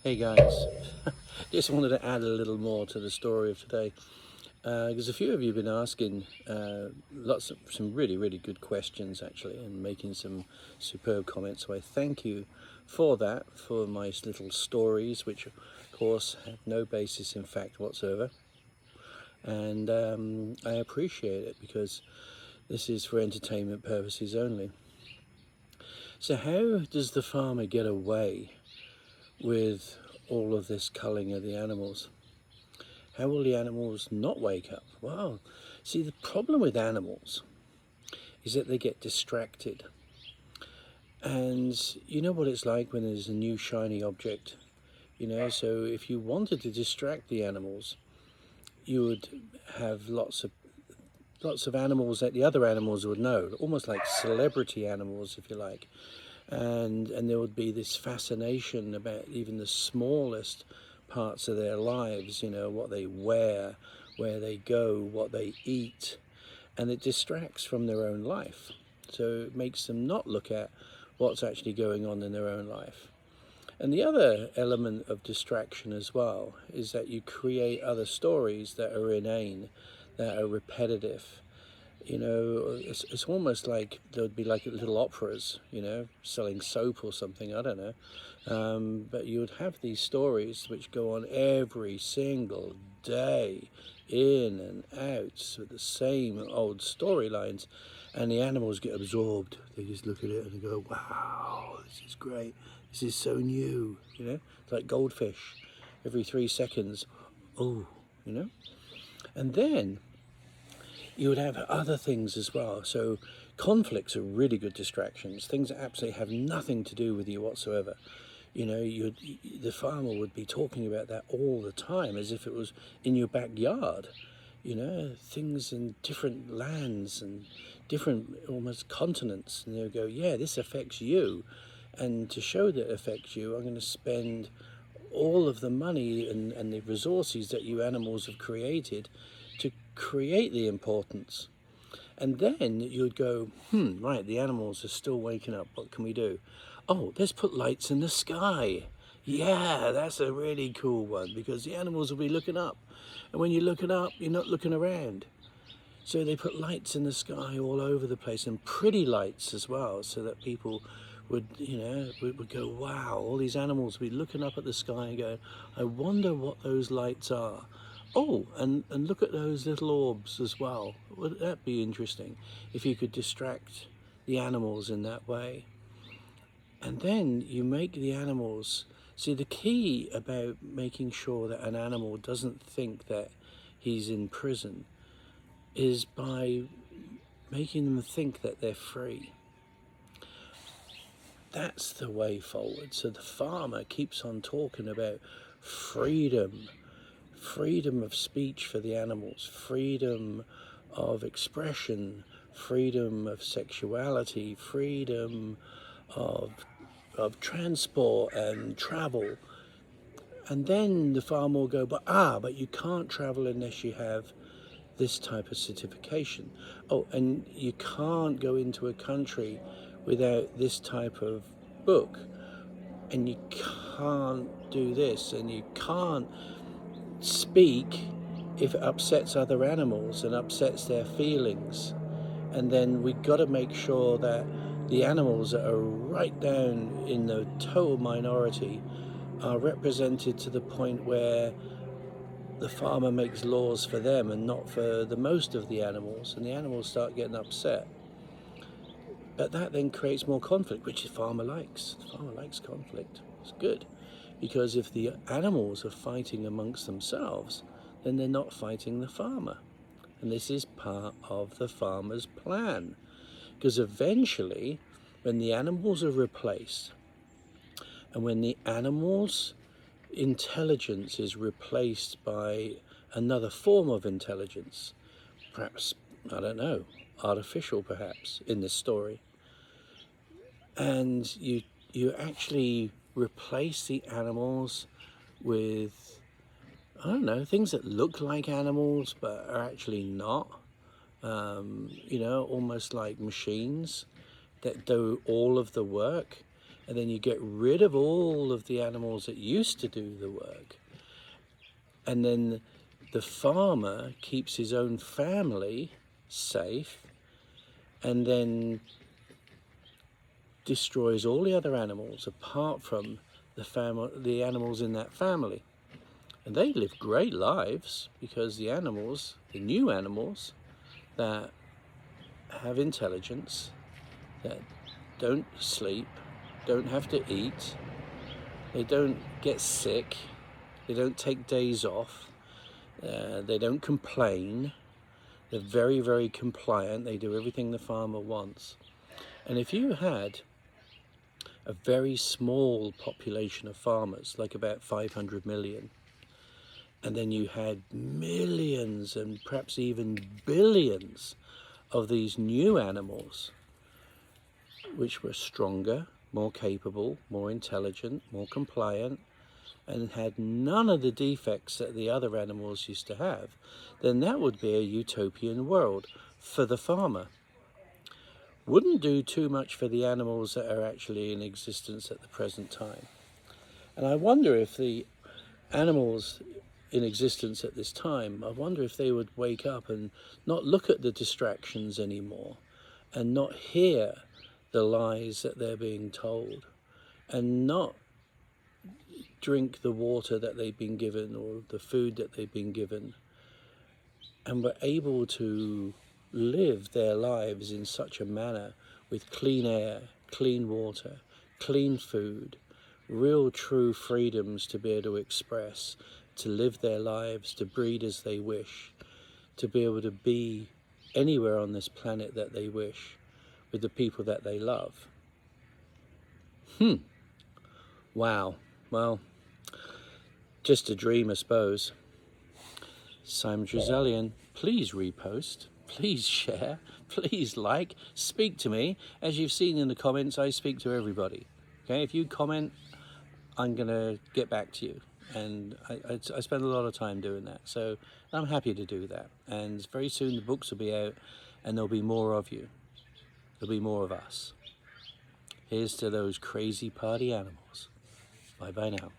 Hey guys, just wanted to add a little more to the story of today because a few of you have been asking some really good questions actually, and making some superb comments. So I thank you for that, for my little stories, which of course have no basis in fact whatsoever, and I appreciate it because this is for entertainment purposes only. So how does the farmer get away with all of this culling of the animals? How will the animals not wake up? Well, see, the problem with animals is that they get distracted. And you know what it's like when there's a new shiny object, so if you wanted to distract the animals, you would have lots of animals that the other animals would know, almost like celebrity animals, if you like. And there would be this fascination about even the smallest parts of their lives, what they wear, where they go, what they eat, and it distracts from their own life. So it makes them not look at what's actually going on in their own life. And the other element of distraction as well is that you create other stories that are inane, that are repetitive. It's almost like there'd be like little operas, selling soap or something, I don't know. But you would have these stories which go on every single day, in and out, with the same old storylines, and the animals get absorbed. They just look at it and they go, wow, this is great. This is so new, It's like goldfish. Every 3 seconds, oh, And then you would have other things as well. So conflicts are really good distractions, things that absolutely have nothing to do with you whatsoever. The farmer would be talking about that all the time as if it was in your backyard. Things in different lands and different almost continents, and they'll go, yeah, this affects you, and to show that it affects you, I'm going to spend all of the money and the resources that you animals have created to create the importance. And then you'd go, right, the animals are still waking up. What can we do? Oh, let's put lights in the sky. Yeah, that's a really cool one, because the animals will be looking up. And when you're looking up, you're not looking around. So they put lights in the sky all over the place, and pretty lights as well, so that people would go, wow, all these animals will be looking up at the sky and go, I wonder what those lights are. Oh, and look at those little orbs as well. Would that be interesting if you could distract the animals in that way? And then you make the animals, see, the key about making sure that an animal doesn't think that he's in prison is by making them think that they're free. That's the way forward. So the farmer keeps on talking about freedom, freedom of speech for the animals, freedom of expression, freedom of sexuality, freedom of transport and travel. And then the farmer will go, but you can't travel unless you have this type of certification. Oh, and you can't go into a country without this type of book, and you can't do this, and you can't speak if it upsets other animals and upsets their feelings. And then we got to make sure that the animals that are right down in the total minority are represented to the point where the farmer makes laws for them and not for the most of the animals, and the animals start getting upset. But that then creates more conflict, which the farmer likes. The farmer likes conflict. It's good, because if the animals are fighting amongst themselves, then they're not fighting the farmer. And this is part of the farmer's plan, because eventually, when the animals are replaced, and when the animals' intelligence is replaced by another form of intelligence, perhaps, I don't know, artificial perhaps, in this story, and you actually replace the animals with, I don't know, things that look like animals but are actually not, almost like machines that do all of the work. and then you get rid of all of the animals that used to do the work, and then the farmer keeps his own family safe, and then destroys all the other animals apart from the animals in that family. And they live great lives, because the animals, the new animals that have intelligence, that don't sleep, don't have to eat, they don't get sick, they don't take days off, they don't complain, they're very, very compliant, they do everything the farmer wants. And if you had a very small population of farmers, like about 500 million, and then you had millions and perhaps even billions of these new animals, which were stronger, more capable, more intelligent, more compliant, and had none of the defects that the other animals used to have, then that would be a utopian world for the farmer. Wouldn't do too much for the animals that are actually in existence at the present time. And I wonder if the animals in existence at this time, I wonder if they would wake up and not look at the distractions anymore, and not hear the lies that they're being told, and not drink the water that they've been given or the food that they've been given, and were able to live their lives in such a manner with clean air, clean water, clean food, real true freedoms to be able to express, to live their lives, to breed as they wish, to be able to be anywhere on this planet that they wish, with the people that they love. Wow. Well, just a dream, I suppose. Simon Trezellian, please repost, please share, please like, speak to me. As you've seen in the comments, I speak to everybody. Okay, if you comment, I'm gonna get back to you. And I spend a lot of time doing that, so I'm happy to do that. And very soon the books will be out, and there'll be more of you. There'll be more of us. Here's to those crazy party animals. Bye bye now.